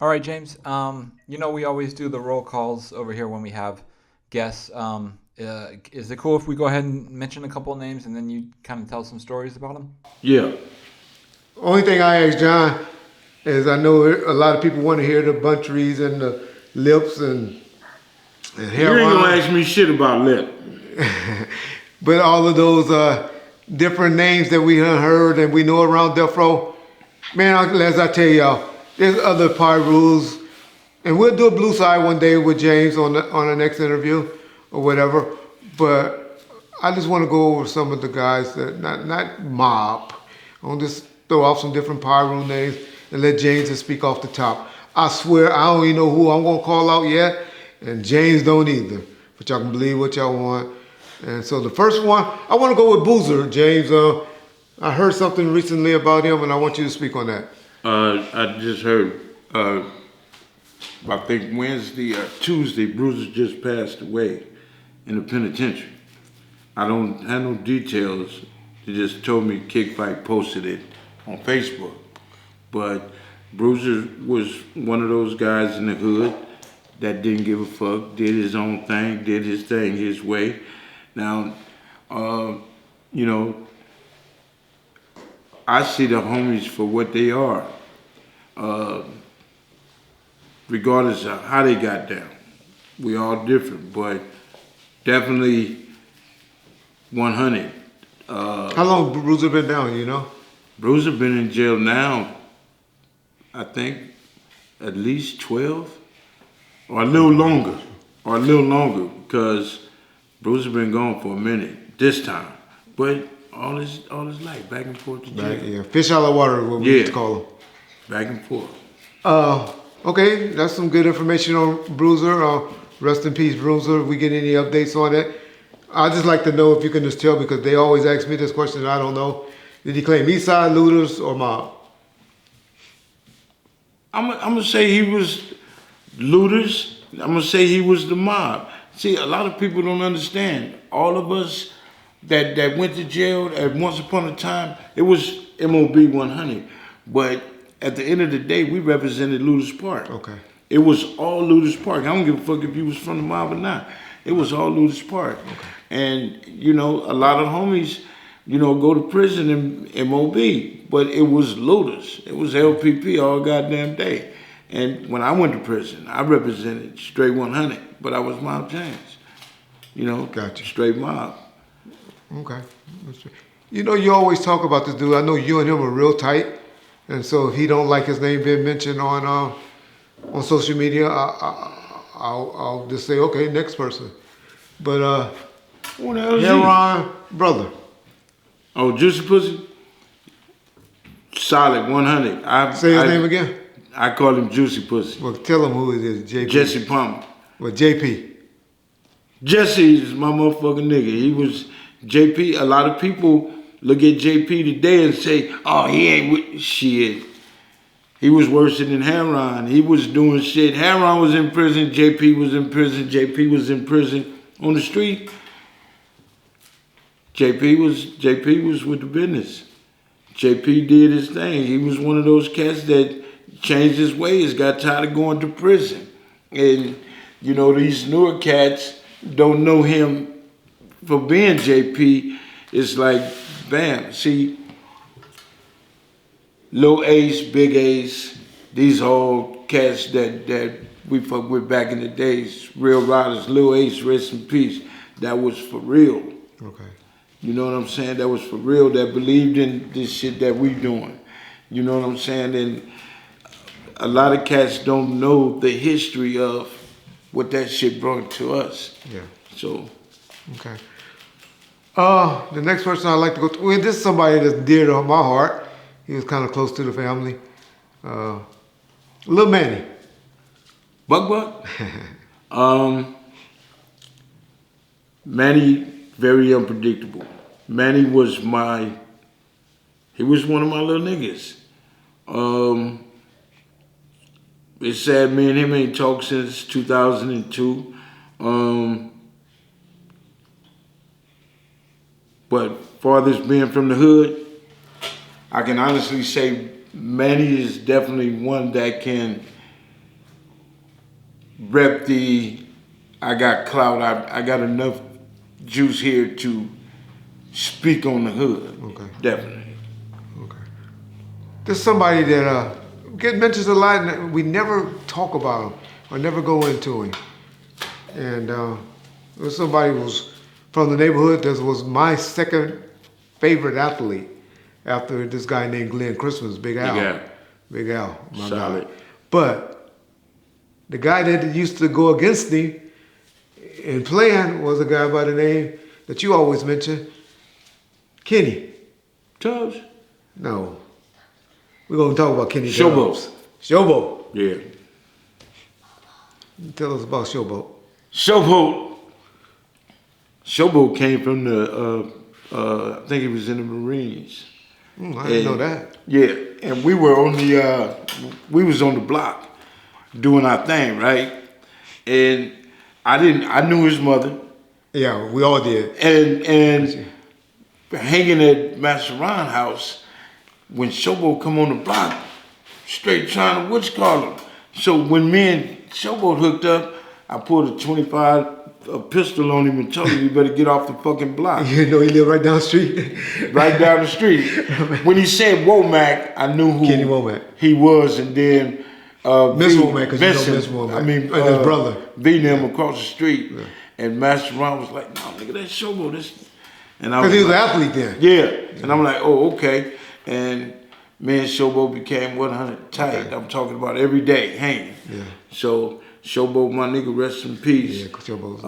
All right, James. We always do the roll calls over here when we have guests. Is it cool if we go ahead and mention a couple of names and then you kind of tell some stories about them? Yeah. Only thing I ask John is I know a lot of people want to hear the buncheries and the lips and You ain't gonna hairline, ask me shit about lip. but all of those different names that we done heard and we know around Death Row, man, as I tell y'all, there's other part rules, and we'll do a blue side one day with James on the next interview or whatever. But I just want to go over some of the guys that not mob. I'll just throw out some different power room names and let James just speak off the top. I swear I don't even know who I'm gonna call out yet, and James don't either. But y'all can believe what y'all want. And so the first one, I want to go with Bruiser, James. I heard something recently about him, and I want you to speak on that. I just heard, I think Wednesday or Tuesday, Bruiser just passed away in the penitentiary. I don't have no details. They just told me Kick Fight posted it on Facebook. But Bruiser was one of those guys in the hood that didn't give a fuck, did his own thing, did his thing his way. Now, you know, I see the homies for what they are, regardless of how they got down. We all different, but definitely 100. How long Bruiser been down? You know? Bruiser been in jail now, I think, at least 12 or a little longer, because Bruiser been gone for a minute this time. But all his life, back and forth to jail. Yeah, fish out of water, what we used to call him. Back and forth. Okay, that's some good information on Bruiser. Rest in peace, Bruiser. If we get any updates on it, I just like to know if you can just tell, because they always ask me this question and I don't know. Did he claim East Side, looters, or mob? I'm gonna say he was looters. I'm gonna say he was the mob. See, a lot of people don't understand. All of us that went to jail at once upon a time, it was MOB 100. But at the end of the day, we represented Looters Park. Okay. It was all Looters Park. I don't give a fuck if you was from the mob or not. It was all Looters Park. Okay. And, you know, a lot of homies, you know, go to prison in MOB, but it was Looters. It was LPP all goddamn day. And when I went to prison, I represented straight 100, but I was Mob James. You know, Gotcha. Straight mob. Okay. You know, you always talk about this dude. I know you and him are real tight, and so if he don't like his name being mentioned on social media, I'll just say, okay, next person. But Who the hell is he? Heron, brother. Oh, Juicy Pussy? Solid 100. Say his name again. I call him Juicy Pussy. Well, tell him who it is, JP. Jesse Palmer. Well, JP. Jesse is my motherfucking nigga. He was JP. A lot of people look at JP today and say, oh, he ain't with shit. He was worse than Heron. He was doing shit. Heron was in prison. JP was in prison. JP was in prison on the street. JP was with the business. JP did his thing. He was one of those cats that changed his ways, got tired of going to prison. And, you know, these newer cats don't know him for being JP. It's like, bam, see, Lil Ace, Big Ace, these all cats that we fuck with back in the days, real riders. Lil Ace, rest in peace. That was for real. Okay. You know what I'm saying? That was for real, that believed in this shit that we doing. You know what I'm saying? And a lot of cats don't know the history of what that shit brought to us. Yeah. So. Okay. The next person I'd like to go to, well, this is somebody that's dear to my heart. He was kind of close to the family. Lil Manny. Buck? Manny, very unpredictable. Manny was he was one of my little niggas. It's sad me and him ain't talked since 2002. But farthest being from the hood, I can honestly say Manny is definitely one that can rep the, I got clout, I got enough juice here to speak on the hood. Okay. Definitely. Okay. There's somebody that get mentioned a lot, and we never talk about him or never go into him. And there's somebody who was from the neighborhood that was my second favorite athlete after this guy named Glenn Christmas, Big Al. Big Al. Big Al, my Solid. guy. But the guy that used to go against me in playing was a guy by the name that you always mention, Kenny. Tubbs? No. We're going to talk about Kenny Showboat. Tubbs. Showboat. Yeah. Tell us about Showboat. Showboat came from the, I think he was in the Marines. I didn't know that. Yeah, and we were on the, we was on the block doing our thing, right? And I knew his mother. Yeah, we all did. And hanging at Master Ron house, when Showboat come on the block, straight trying to witch call him. So when me and Showboat hooked up, I pulled a 25 pistol on him and told him, you better get off the fucking block. You know he lived right down the street? Right down the street. When he said Womack, I knew who Kenny Womack. he was, and then Miss Womack, because you know Vincent, Miss Womack. I mean, And his brother. beating him across the street. Yeah. And Master Ron was like, no, nigga, that's Showboat. And I Because he was like, an athlete then. Yeah. And I'm like, oh, okay. And me and Showboat became 100 tight. Okay. I'm talking about every day, hanging. Yeah. So Showboat, my nigga, rest in peace. Yeah, Showboat's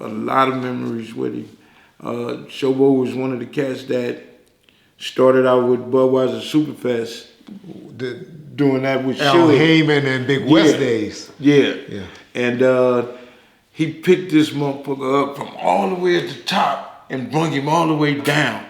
a lot of memories with him. Showboat was one of the cats that started out with Budweiser Superfest, doing that with Al Suge. Heyman and Big West days. Yeah. And he picked this motherfucker up from all the way at the top and brung him all the way down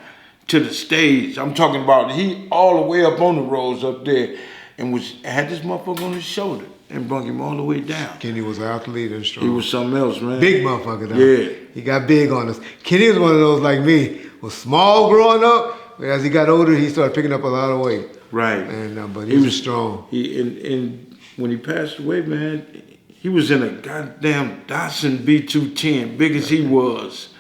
to the stage. I'm talking about he all the way up on the roads up there and had this motherfucker on his shoulder and brung him all the way down. Kenny was an athlete and strong. He was something else, man. Big motherfucker, though. Yeah. He got big on us. Kenny was one of those like me, was small growing up, but as he got older, he started picking up a lot of weight. Right. And but he was strong. And when he passed away, man, he was in a goddamn Datsun B210, big as he was.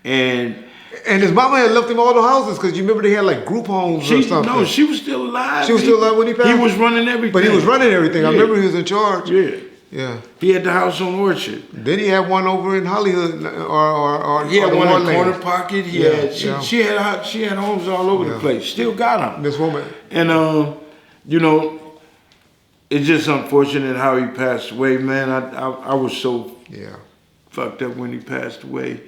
And his mama had left him all the houses because you remember they had like group homes or something. No, she was still alive. She was still alive when he passed? He was running everything. But he was running everything. Yeah. I remember he was in charge. Yeah. Yeah. He had the house on Orchard. Then he had one over in Hollywood or he had one in Land. Corner Pocket. She had homes all over the place. Still got them. This woman. And you know, it's just unfortunate how he passed away, man. I was so fucked up when he passed away.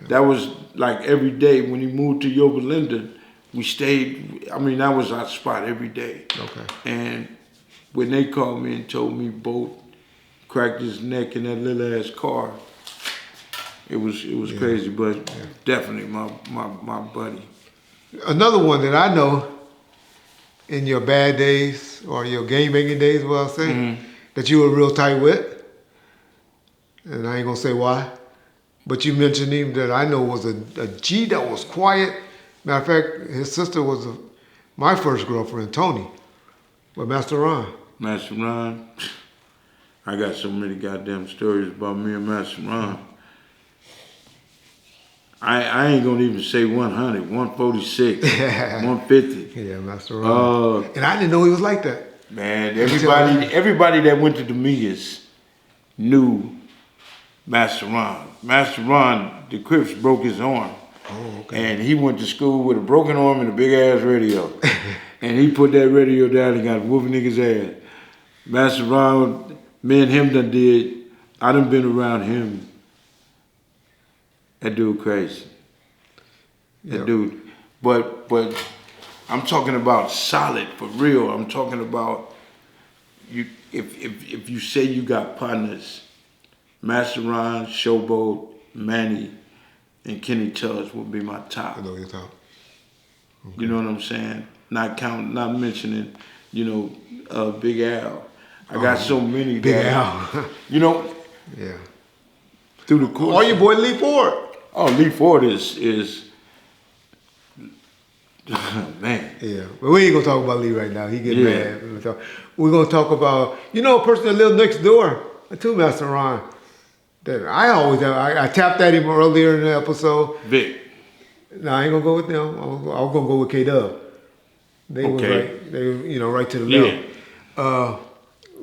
Yeah. That was like every day when he moved to Yorba Linda, we stayed. I mean, that was our spot every day. Okay. And when they called me and told me Boat cracked his neck in that little ass car, it was crazy, but definitely my buddy. Another one that I know in your bad days or your game making days, what I'll say, that you were real tight with, and I ain't gonna say why, but you mentioned him that I know was a G that was quiet. Matter of fact, his sister was my first girlfriend, Tony, with Master Ron. Master Ron, I got so many goddamn stories about me and Master Ron. I ain't gonna even say 100, 146, 150. Yeah, Master Ron. And I didn't know he was like that. Man, everybody that went to the meetings knew Master Ron. Master Ron, the Crips broke his arm. Oh, okay. And he went to school with a broken arm and a big ass radio. And he put that radio down and got whooping niggas' ass. Master Ron, me and him I done been around him. That dude crazy. That dude. But I'm talking about solid, for real. I'm talking about you. If you say you got partners, Master Ron, Showboat, Manny, and Kenny Tubbs would be my top. I know your top. Okay. You know what I'm saying? Not mentioning, Big Al. I got so many. Big Al. You know. Yeah. Through the course. Or your boy Lee Ford. Oh, Lee Ford is man. Yeah, but we ain't gonna talk about Lee right now. He get mad. We're gonna talk about, a person that lived next door two master rhyme that I always have. I tapped at him earlier in the episode. Vic. No, I ain't gonna go with them. I was gonna go with K-Dub. They was right. They right to the left.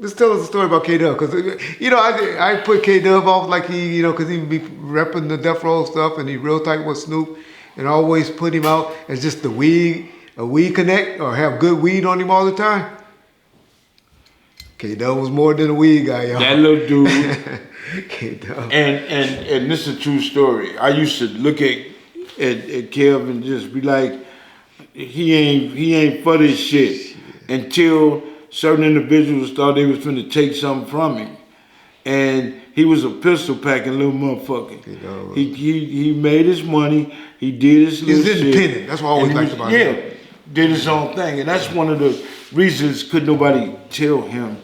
Just tell us a story about K-Dub, because I put K-Dub off like he because he be repping the Death Row stuff and he real tight with Snoop, and I always put him out as just a weed connect or have good weed on him all the time. K-Dub was more than a weed guy, y'all. That little dude. K-Dub. And this is a true story. I used to look at Kev and just be like, he ain't for this shit until certain individuals thought they was finna take something from him. And he was a pistol packing little motherfucker. He made his money. He did his little shit. He's independent. That's what I always liked about him. Yeah, did his own thing. And that's one of the reasons could nobody tell him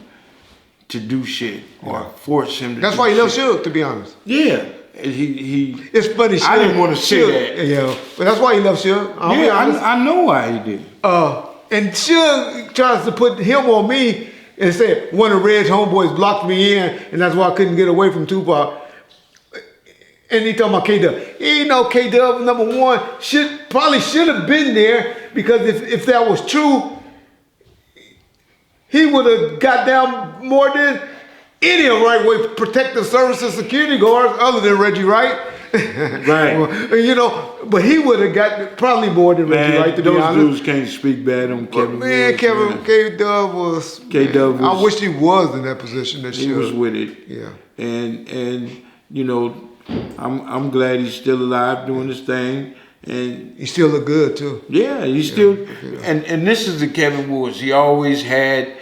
to do shit or force him to That's do why he shit. loves Suge, to be honest. Yeah. He It's funny, Suge. I didn't want to say that. Yeah, but that's why he loves Suge. I know why he did. And Suge tries to put him on me and said one of Red's homeboys blocked me in, and that's why I couldn't get away from Tupac. And he talking about K-Dub. He know K-Dub, number one, probably should have been there, because if that was true, he would have got down more than any of Wright Way protective services security guards other than Reggie Wright. Right. Well, but he would have got probably more than Reggie Wright, to be honest. Those dudes can't speak bad on Kevin. Man, K-Dub was. K-Dub was. I wish he was in that position. He was with it. Yeah. And I'm glad he's still alive doing his thing. And he still look good too. Yeah, he's still. And this is the Kevin Woods. He always had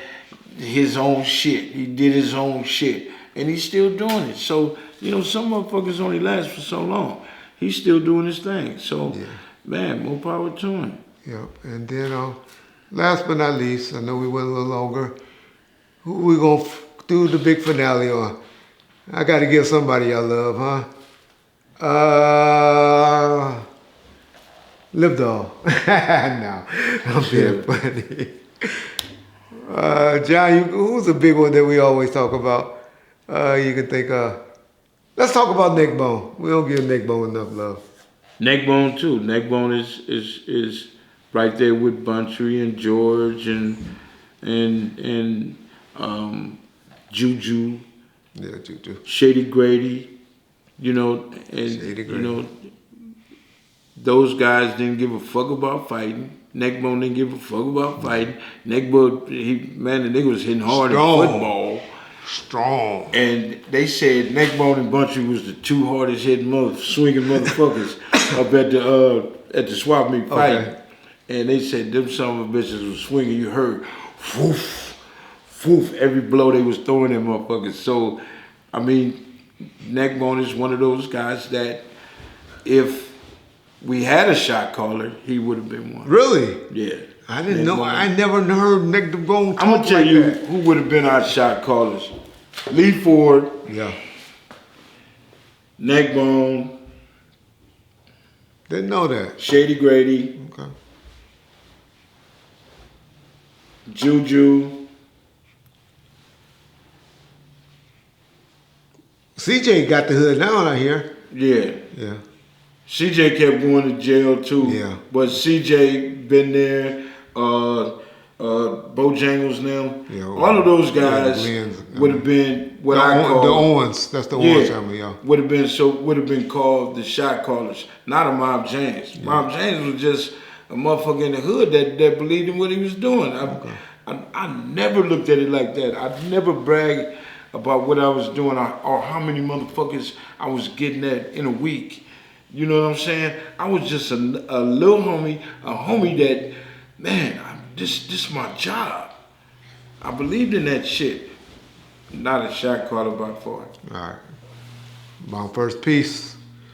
his own shit. He did his own shit, and he's still doing it. So some motherfuckers only last for so long. He's still doing his thing. So, man, more power to him. Yeah, and then last but not least, I know we went a little longer. Who we gonna do the big finale on? I got to give somebody I love, huh? Lip Dog. No, I'm being funny. John, who's a big one that we always talk about? You can think of. Let's talk about Neckbone. We don't give Neckbone enough love. Neckbone too. Neckbone is right there with Buntry and George and Juju. Yeah, Juju. Shady Grady. Shady Grady. Those guys didn't give a fuck about fighting. Neckbone didn't give a fuck about fighting. Neckbone, the nigga was hitting hard in football. Strong. And they said Neckbone and Buntry was the two hardest hitting swinging motherfuckers up at the swap meet fighting. Okay. And they said them son of a bitches was swinging. You heard, woof, woof, every blow they was throwing them motherfuckers. So, I mean, Neckbone is one of those guys that if we had a shot caller, he would have been one. Really? Yeah. I didn't know. I never heard Neckbone talk. I'm gonna tell like you that. who would have been our shot callers. Lee Ford. Yeah. Neckbone. Didn't know that. Shady Grady. Okay. Juju. CJ got the hood now, I hear. Yeah. Yeah. CJ kept going to jail too. Yeah. But CJ been there. Bojangles now. Yeah, all of those guys would have been what I call the Owens. That's the Owens family, yeah. Would have been called the shot callers, not a Mob James. Yeah. Mob James was just a motherfucker in the hood that believed in what he was doing. I never looked at it like that. I never bragged about what I was doing or how many motherfuckers I was getting at in a week. You know what I'm saying? I was just a little homie, a homie that, man, this is my job. I believed in that shit. Not a shot caller by far. All right. My first piece.